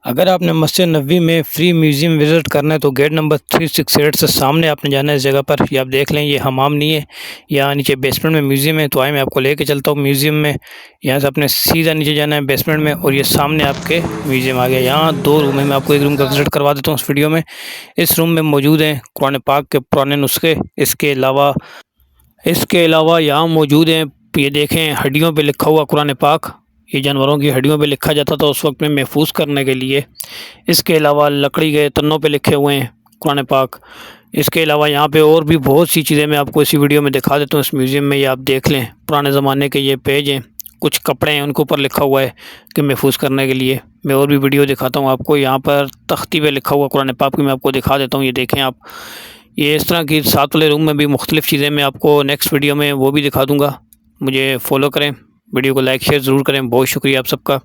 अगर आपने मस्जिद नबवी में फ्री म्यूज़ियम विज़िट करना है तो गेट नंबर 368 से सामने आपने जाना है इस जगह पर। ये आप देख लें, ये हमाम नहीं है, यहाँ नीचे बेसमेंट में म्यूज़ियम है। तो आए मैं आपको लेके चलता हूँ म्यूज़ियम में। यहाँ से आपने सीधा नीचे जाना है बेसमेंट में और ये सामने आपके म्यूज़ियम आ गया। यहाँ 2 रूम है, मैं आपको एक रूम का विज़िट करवा देता हूँ इस वीडियो में। इस रूम में मौजूद हैं कुरान पाक के पुराने नुस्खे। इसके अलावा यहाँ मौजूद हैं, ये देखें, हड्डियों पे लिखा हुआ कुरान पाक। ये जानवरों की हड्डियों पे लिखा जाता था उस वक्त में महफूज करने के लिए। इसके अलावा लकड़ी के तन्नों पे लिखे हुए हैं कुरान पाक। इसके अलावा यहाँ पे और भी बहुत सी चीज़ें मैं आपको इसी वीडियो में दिखा देता हूँ इस म्यूज़ियम में। ये आप देख लें, पुराने ज़माने के ये पेज हैं, कुछ कपड़े हैं, उनके ऊपर लिखा हुआ है कि महफूज करने के लिए। मैं और भी वीडियो दिखाता हूँ आपको। यहाँ पर तख्ती पे लिखा हुआ कुरान पाक भी मैं आपको दिखा देता हूँ। ये देखें आप, ये इस तरह की 7 वाले रूम में भी मुख्तलिफ़ चीज़ें मैं आपको नेक्स्ट वीडियो में वो भी दिखा दूँगा। मुझे फॉलो करें, वीडियो को लाइक शेयर ज़रूर करें। बहुत शुक्रिया आप सबका।